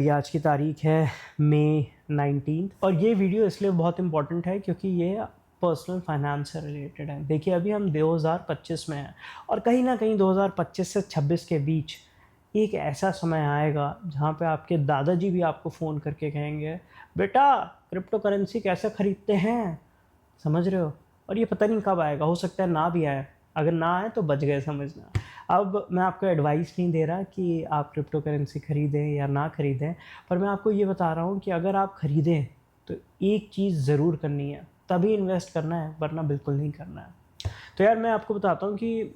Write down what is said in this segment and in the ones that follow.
ये आज की तारीख है मई 19 और ये वीडियो इसलिए बहुत इम्पॉर्टेंट है क्योंकि ये पर्सनल फाइनेंस से रिलेटेड है। देखिए अभी हम 2025 में हैं और कहीं ना कहीं 2025 से 26 के बीच एक ऐसा समय आएगा जहाँ पे आपके दादाजी भी आपको फ़ोन करके कहेंगे, बेटा क्रिप्टो करेंसी कैसे ख़रीदते हैं, समझ रहे हो। और ये पता नहीं कब आएगा, हो सकता है ना भी आए। अगर ना आए तो बच गए समझना। अब मैं आपको एडवाइस नहीं दे रहा कि आप क्रिप्टो करेंसी ख़रीदें या ना ख़रीदें, पर मैं आपको ये बता रहा हूँ कि अगर आप ख़रीदें तो एक चीज़ ज़रूर करनी है, तभी इन्वेस्ट करना है, वरना बिल्कुल नहीं करना है। तो यार मैं आपको बताता हूँ कि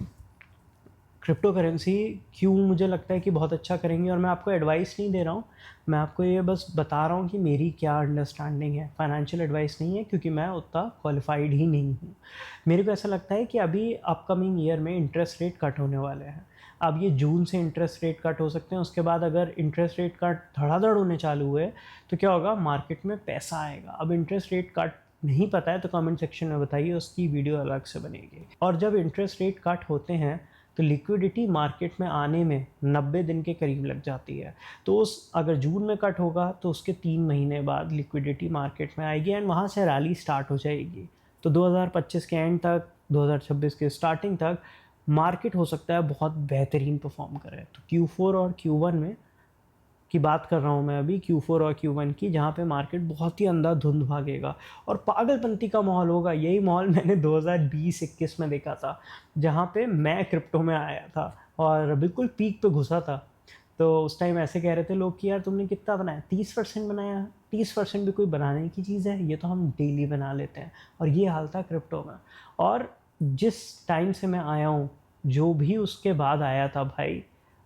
क्रिप्टो करेंसी क्यों मुझे लगता है कि बहुत अच्छा करेंगी। और मैं आपको एडवाइस नहीं दे रहा हूँ, मैं आपको ये बस बता रहा हूँ कि मेरी क्या अंडरस्टैंडिंग है। फाइनेंशियल एडवाइस नहीं है क्योंकि मैं उतना क्वालिफाइड ही नहीं हूँ। मेरे को ऐसा लगता है कि अभी अपकमिंग ईयर में इंटरेस्ट रेट कट होने वाले हैं। अब ये जून से इंटरेस्ट रेट कट हो सकते हैं, उसके बाद अगर इंटरेस्ट रेट कट धड़ाधड़ होने चालू हुए तो क्या होगा, मार्केट में पैसा आएगा। अब इंटरेस्ट रेट कट नहीं पता है तो कमेंट सेक्शन में बताइए, उसकी वीडियो अलग से बनेगी। और जब इंटरेस्ट रेट कट होते हैं तो लिक्विडिटी मार्केट में आने में 90 दिन के करीब लग जाती है। तो उस अगर जून में कट होगा तो उसके 3 महीने बाद लिक्विडिटी मार्केट में आएगी एंड वहाँ से रैली स्टार्ट हो जाएगी। तो 2025 के एंड तक, 2026 के स्टार्टिंग तक मार्केट हो सकता है बहुत बेहतरीन परफॉर्म करे। तो Q4 और Q1 में की बात कर रहा हूँ मैं अभी, Q4 और Q1 की, जहाँ पे मार्केट बहुत ही अंधाधुंध भागेगा और पागलपंती का माहौल होगा। यही माहौल मैंने 2020-21 में देखा था, जहाँ पे मैं क्रिप्टो में आया था और बिल्कुल पीक पे घुसा था। तो उस टाइम ऐसे कह रहे थे लोग कि यार तुमने कितना बनाया, 30% बनाया। 30% भी कोई बनाने की चीज़ है, ये तो हम डेली बना लेते हैं। और ये हाल था क्रिप्टो में। और जिस टाइम से मैं आया हूँ, जो भी उसके बाद आया था भाई,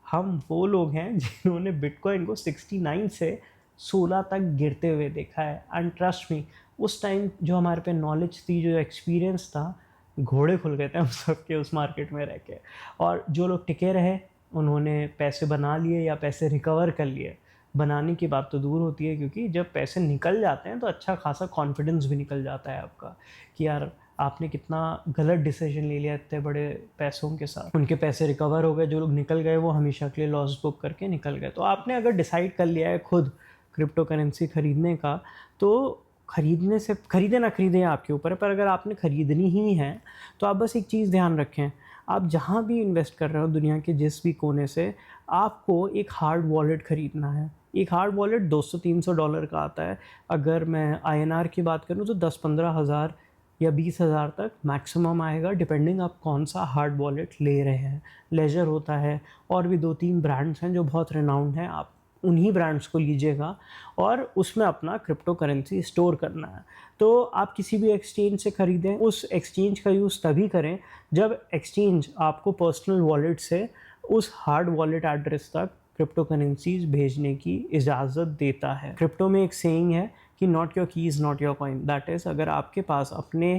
हम वो लोग हैं जिन्होंने बिटकॉइन को 69 से 16 तक गिरते हुए देखा है। एंड ट्रस्ट मी, उस टाइम जो हमारे पे नॉलेज थी, जो एक्सपीरियंस था, घोड़े खुल गए थे हम सबके उस मार्केट में रह के। और जो लोग टिके रहे उन्होंने पैसे बना लिए या पैसे रिकवर कर लिए। बनाने की बात तो दूर होती है, क्योंकि जब पैसे निकल जाते हैं तो अच्छा खासा कॉन्फिडेंस भी निकल जाता है आपका कि यार आपने कितना गलत डिसीजन ले लिया इतने बड़े पैसों के साथ। उनके पैसे रिकवर हो गए, जो लोग निकल गए वो हमेशा के लिए लॉस बुक करके निकल गए। तो आपने अगर डिसाइड कर लिया है खुद क्रिप्टो करेंसी खरीदने का, तो खरीदने से, खरीदे ना खरीदें आपके ऊपर है, पर अगर आपने खरीदनी ही है तो आप बस एक चीज़ ध्यान रखें, आप जहाँ भी इन्वेस्ट कर रहे हो दुनिया के जिस भी कोने से, आपको एक हार्ड वॉलेट ख़रीदना है। एक हार्ड वॉलेट $200-300 का आता है। अगर मैं INR की बात करूँ तो 10-15 हज़ार या 20,000 तक मैक्सिमम आएगा, डिपेंडिंग आप कौन सा हार्ड वॉलेट ले रहे हैं। लेजर होता है, और भी 2-3 ब्रांड्स हैं जो बहुत रिनाउंड हैं, आप उन्हीं ब्रांड्स को लीजिएगा और उसमें अपना क्रिप्टो करेंसी स्टोर करना है। तो आप किसी भी एक्सचेंज से ख़रीदें, उस एक्सचेंज का यूज़ तभी करें जब एक्सचेंज आपको पर्सनल वॉलेट से उस हार्ड वॉलेट एड्रेस तक क्रिप्टो करेंसीज भेजने की इजाज़त देता है। क्रिप्टो में एक सेइंग है कि नॉट योर की is not your coin. That is, अगर आपके पास अपने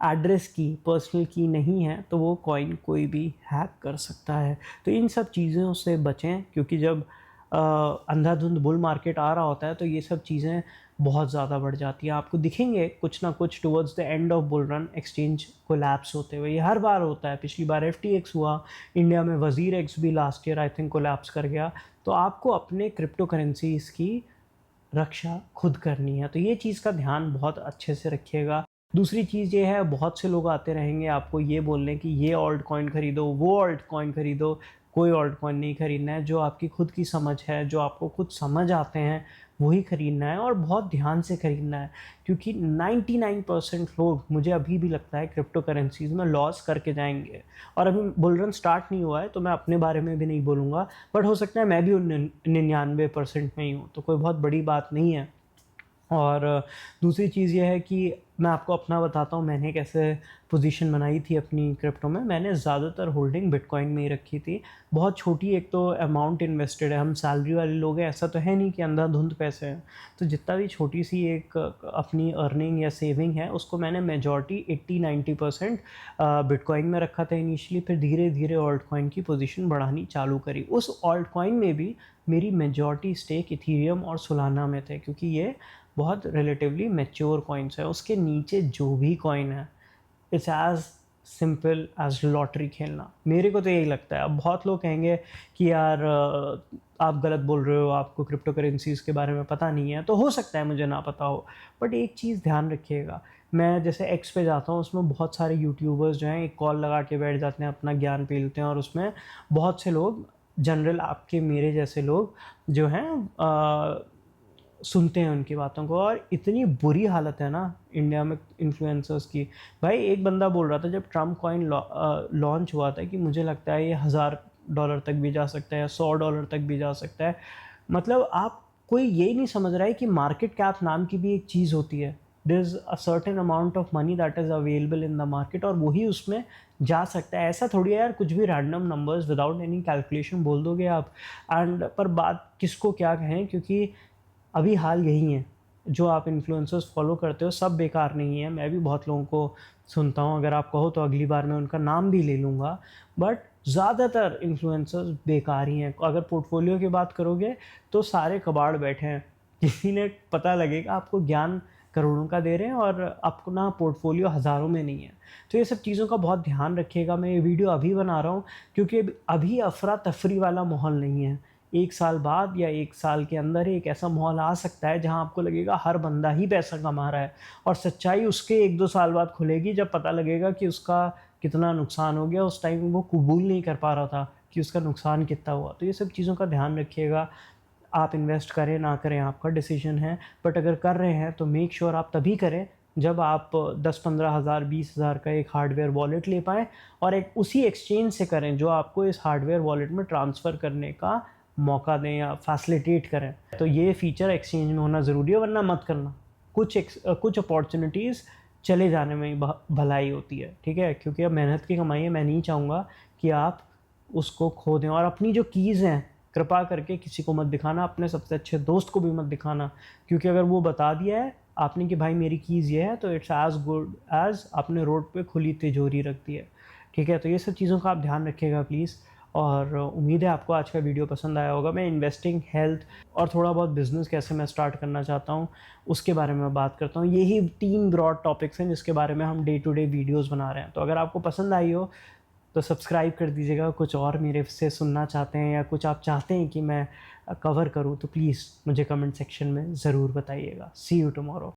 एड्रेस की, पर्सनल की नहीं है तो वो कॉइन कोई भी हैक कर सकता है। तो इन सब चीज़ों से बचें, क्योंकि जब अंधाधुंध बुल मार्केट आ रहा होता है तो ये सब चीज़ें बहुत ज़्यादा बढ़ जाती हैं। आपको दिखेंगे कुछ ना कुछ towards the end of bull run exchange collapse होते हुए। ये हर बार होता है, पिछली बार FTX हुआ, इंडिया में वज़ीर एक्स भी last year I think collapse कर गया। तो आपको अपने क्रिप्टो करेंसीज़ की रक्षा खुद करनी है, तो ये चीज़ का ध्यान बहुत अच्छे से रखिएगा। दूसरी चीज़ ये है, बहुत से लोग आते रहेंगे आपको ये बोलने कि ये ऑल्ट कॉइन खरीदो, वो ऑल्ट कॉइन खरीदो। कोई ऑल्ट कॉइन नहीं खरीदना है, जो आपकी खुद की समझ है, जो आपको खुद समझ आते हैं वही खरीदना है, और बहुत ध्यान से खरीदना है। क्योंकि 99% लोग, मुझे अभी भी लगता है, क्रिप्टो करेंसीज़ में लॉस करके जाएंगे। और अभी बुल रन स्टार्ट नहीं हुआ है तो मैं अपने बारे में भी नहीं बोलूँगा, बट हो सकता है मैं भी 99% में ही हूँ, तो कोई बहुत बड़ी बात नहीं है। और दूसरी चीज़ ये है कि मैं आपको अपना बताता हूँ, मैंने कैसे पोजीशन बनाई थी अपनी क्रिप्टो में। मैंने ज़्यादातर होल्डिंग बिटकॉइन में ही रखी थी। बहुत छोटी एक तो अमाउंट इन्वेस्टेड है, हम सैलरी वाले लोग हैं, ऐसा तो है नहीं कि अंधाधुंध पैसे हैं। तो जितना भी छोटी सी एक अपनी अर्निंग या सेविंग है, उसको मैंने मेजॉरिटी 80-90% बिटकॉइन में रखा था इनिशियली। फिर धीरे धीरे ऑल्ट कॉइन की पोजीशन बढ़ानी चालू करी। उस ऑल्ट कॉइन में भी मेरी मेजॉरिटी स्टेक इथीरियम और सोलाना में थे, क्योंकि ये बहुत रिलेटिवली मैच्योर कॉइन्स है। उसके नीचे जो भी कॉइन है, it's as simple as lottery खेलना। मेरे को तो यही लगता है। अब बहुत लोग कहेंगे कि यार आप गलत बोल रहे हो, आपको क्रिप्टो करेंसीज़ के बारे में पता नहीं है। तो हो सकता है मुझे ना पता हो, बट एक चीज़ ध्यान रखिएगा, मैं जैसे एक्स पे जाता हूँ, उसमें बहुत सारे यूट्यूबर्स जो हैं एक कॉल लगा के बैठ जाते हैं, अपना ज्ञान पेलते हैं, और उसमें बहुत से लोग, जनरल आपके मेरे जैसे लोग जो हैं सुनते हैं उनकी बातों को। और इतनी बुरी हालत है ना इंडिया में इन्फ्लुएंसर्स की। भाई एक बंदा बोल रहा था जब ट्रम्प कॉइन लॉन्च हुआ था कि मुझे लगता है ये $1000 तक भी जा सकता है या $100 तक भी जा सकता है। मतलब आप, कोई यही नहीं समझ रहा है कि मार्केट कैप नाम की भी एक चीज़ होती है। There is a certain amount of money that is available in the market, और वही उसमें जा सकता है। ऐसा थोड़ी है यार कुछ भी random numbers without any calculation बोल दोगे आप। एंड पर बात किसको क्या कहें, क्योंकि अभी हाल यही है। जो आप इन्फ्लुएंसर्स फॉलो करते हो सब बेकार नहीं है। मैं भी बहुत लोगों को सुनता हूँ, अगर आप कहो तो अगली बार मैं उनका नाम भी ले लूँगा, बट ज़्यादातर इन्फ्लुएंसर्स बेकार ही हैं। अगर पोर्टफोलियो की बात करोगे तो सारे कबाड़ बैठे हैं। किसी ने पता लगेगा आपको ज्ञान करोड़ों का दे रहे हैं और अपना पोर्टफोलियो हज़ारों में नहीं है। तो ये सब चीज़ों का बहुत ध्यान रखिएगा। मैं ये वीडियो अभी बना रहा हूँ क्योंकि अभी अफरा तफरी वाला माहौल नहीं है। 1 साल बाद या 1 साल के अंदर ही एक ऐसा माहौल आ सकता है जहां आपको लगेगा हर बंदा ही पैसा कमा रहा है, और सच्चाई उसके 1-2 साल बाद खुलेगी जब पता लगेगा कि उसका कितना नुकसान हो गया। उस टाइम वो कबूल नहीं कर पा रहा था कि उसका नुकसान कितना हुआ। तो ये सब चीज़ों का ध्यान रखिएगा। आप इन्वेस्ट करें ना करें आपका डिसीजन है, बट अगर कर रहे हैं तो मेक श्योर आप तभी करें जब आप 10-15 हज़ार 20 हज़ार का एक हार्डवेयर वॉलेट ले पाएँ, और एक उसी एक्सचेंज से करें जो आपको इस हार्डवेयर वॉलेट में ट्रांसफ़र करने का मौका दें या फैसिलिटेट करें। तो ये फ़ीचर एक्सचेंज में होना ज़रूरी है, वरना मत करना। कुछ अपॉर्चुनिटीज़ चले जाने में ही भलाई होती है, ठीक है? क्योंकि अब मेहनत की कमाई है, मैं नहीं चाहूँगा कि आप उसको खो दें। और अपनी जो कीज़ हैं कृपा करके किसी को मत दिखाना, अपने सबसे अच्छे दोस्त को भी मत दिखाना, क्योंकि अगर वो बता दिया है आपने कि भाई मेरी कीज़ ये है, तो इट्स एज़ गुड एज़ आपने रोड पे खुली तिजोरी रख दी है, ठीक है? तो ये सब चीज़ों का आप ध्यान रखिएगा प्लीज़। और उम्मीद है आपको आज का वीडियो पसंद आया होगा। मैं इन्वेस्टिंग, हेल्थ और थोड़ा बहुत बिज़नेस कैसे मैं स्टार्ट करना चाहता हूँ उसके बारे में बात करता हूँ। यही 3 ब्रॉड टॉपिक्स हैं जिसके बारे में हम डे टू डे वीडियोज़ बना रहे हैं। तो अगर आपको पसंद आई हो तो सब्सक्राइब कर दीजिएगा। कुछ और मेरे से सुनना चाहते हैं या कुछ आप चाहते हैं कि मैं कवर करूँ तो प्लीज़ मुझे कमेंट सेक्शन में ज़रूर बताइएगा। सी यू टुमारो।